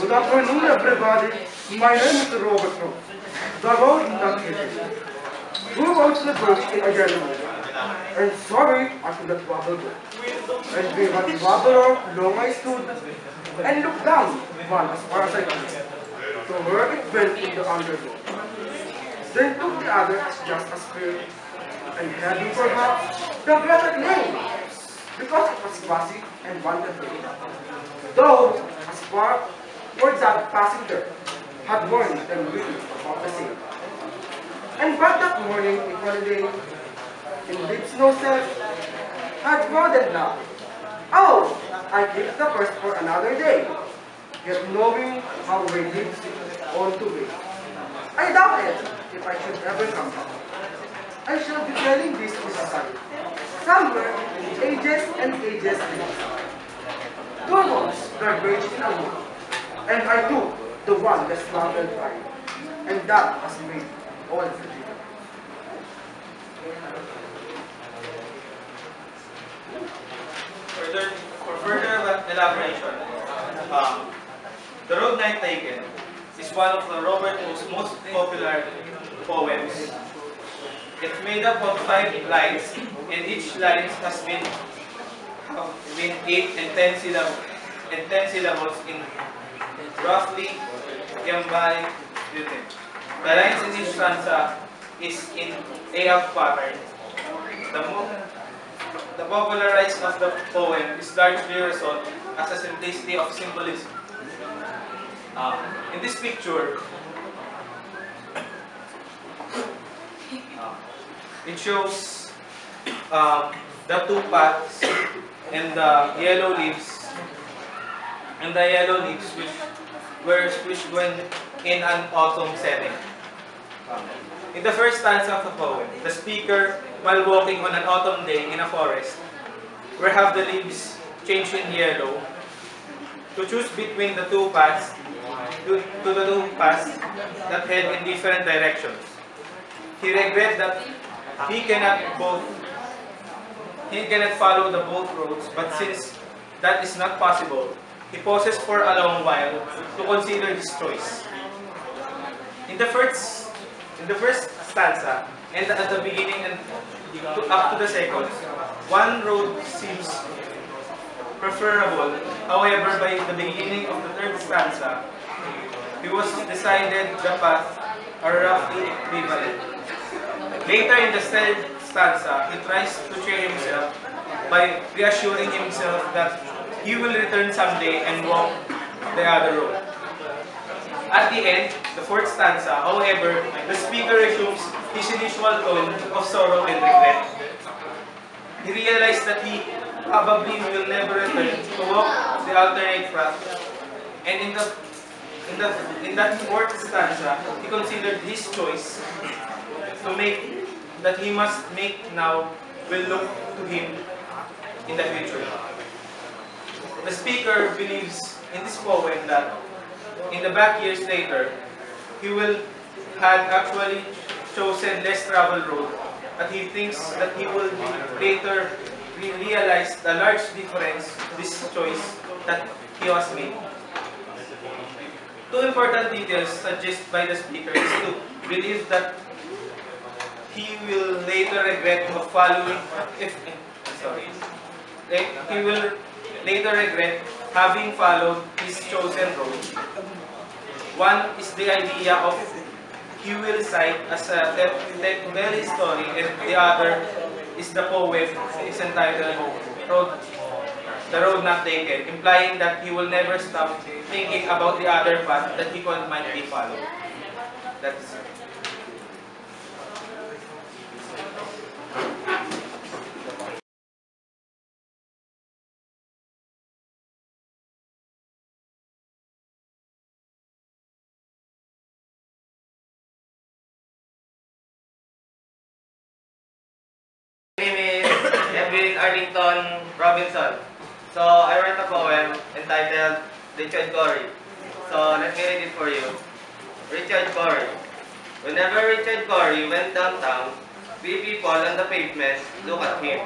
Good afternoon, everybody. My name is Robert Rowe. The road is not easy. Who wants the bridge in a gentleman? And sorry, I could not travel there. And we had traveler, long I stood, and looked down, one as far as I could, to where it went in the undergrowth. Then took the other just as clear, and heading perhaps the Great Lane, because it was grassy and wonderful. Though, as far or that passenger had warned them really about the same. And but that morning, it holiday, in deep snow set, had broadened now. Oh, I keep the first for another day, yet knowing how we live on to be. I doubt it, if I should ever come back. I shall be telling this to society, somewhere in ages and ages later. Dormons diverged in a wood, and I took the one that slumbered right, and that has made all the difference. For further elaboration, The Road Not Taken is one of the Robert's most popular poems. It's made up of 5 lines, and each line has been 8 and 10 syllables in roughly iambic rhythm. The lines in each stanza is in Iam pattern. The popularization of the poem is largely a result as a simplicity of symbolism. In this picture, it shows the 2 paths and the yellow leaves, which went in an autumn setting. In the first stanza of the poem, the speaker, while walking on an autumn day in a forest, where have the leaves changed in yellow, to choose between the 2 paths, that head in different directions. He regrets that he cannot follow the both roads, but since that is not possible, he pauses for a long while to consider his choice. In the first stanza, and at the beginning and up to the second, one road seems preferable. However, by the beginning of the 3rd stanza, he was decided the paths are roughly equivalent. Later in the 3rd stanza, he tries to cheer himself by reassuring himself that he will return someday and walk the other road. At the end, the 4th stanza, however, the speaker resumes his usual tone of sorrow and regret. He realized that he probably will never return to walk the alternate path, and in that 4th stanza, he considered his choice that he must make now will look to him in the future. The speaker believes in this poem that in the back years later, he will had actually chosen less traveled road, but he thinks that he will later realize the large difference this choice that he was made. 2 important details suggested by the speaker is to believe that he will later regret of following he will later regret having followed his chosen road. One is the idea of he will cite as a tell his story, and the other is the poem is entitled The Road Not Taken, implying that he will never stop thinking about the other path that he might be followed. That's it. Arlington Robinson. So I wrote a poem entitled Richard Cory. So let me read it for you. Richard Cory. Whenever Richard Cory went downtown, we people on the pavement look at him.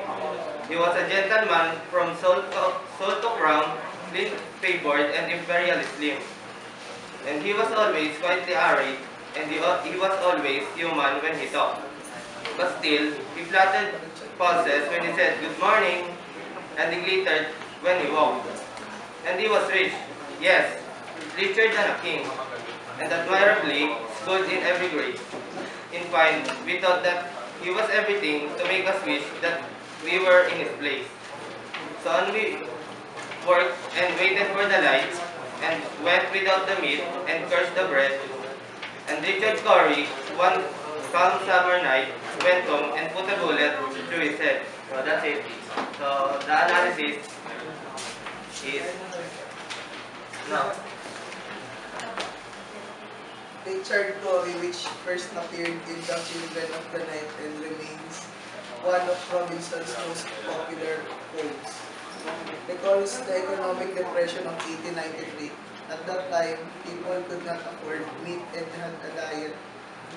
He was a gentleman from soul to crown, clean favored and imperially slim. And he was always quietly arrayed, and he was always human when he talked. But still, he flattered pauses when he said good morning, and he glittered when he walked. And he was rich, yes, richer than a king, and admirably good in every grade. In fine, we thought that he was everything to make us wish that we were in his place. So on we worked and waited for the light, and went without the meat, and cursed the bread. And Richard Cory, one calm summer night, went home and put a bullet through his head. So that's it. So the analysis is now. Richard Cory, which first appeared in The Children of the Night and remains one of Robinson's most popular poems, recalls the economic depression of 1893. At that time, people could not afford meat and had a diet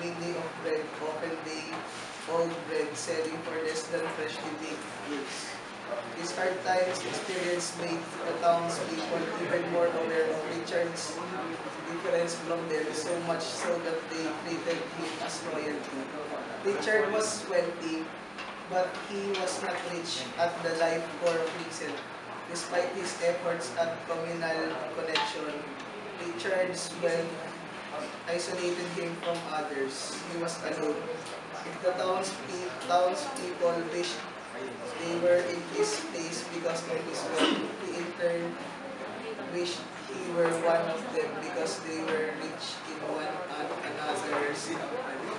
mainly of bread, often day-old bread selling for less than freshly baked goods. These hard times experience made the townspeople even more aware of Richard's difference from them, so much so that they treated him as royalty. Richard was wealthy, but he was not rich at the life core of Vincent. Despite his efforts at communal connection, Richard's wealth isolated him from others. He was alone. If the townspeople wished they were in his place because of his wealth, he in turn wished he were one of them because they were rich in one another's company.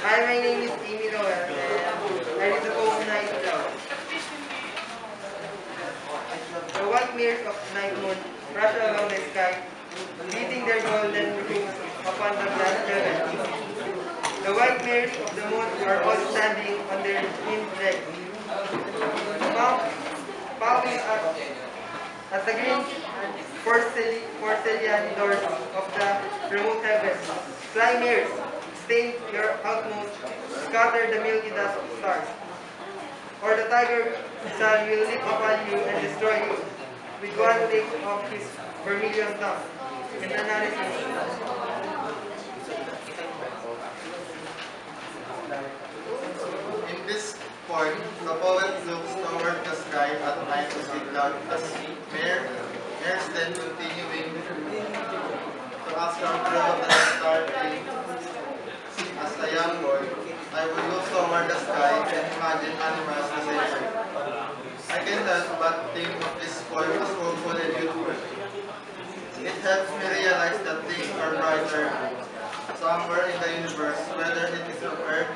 Hi, my name is Amy Noel, and I read the poem Night Cloud. The white mirrors of night moon rush along the sky, beating their golden rooms upon the black heaven. The white mirrors of the moon are all standing on their hind legs, bowing at the green porcelain doors of the remote heavens. Fly mirrors, stain your utmost, scatter the milky dust of stars. Or the tiger sun will leap upon you and destroy you with one lick of his vermilion tongue. In analysis. In this point, the poet looks toward the sky at night to see cloud as mere then continuing to ask our crowd at the start. As a young boy, I would look toward the sky and imagine animals the same way. I can help but think of this poem as hopeful and beautiful. It helps me realize that things are brighter somewhere in the universe, whether it is on Earth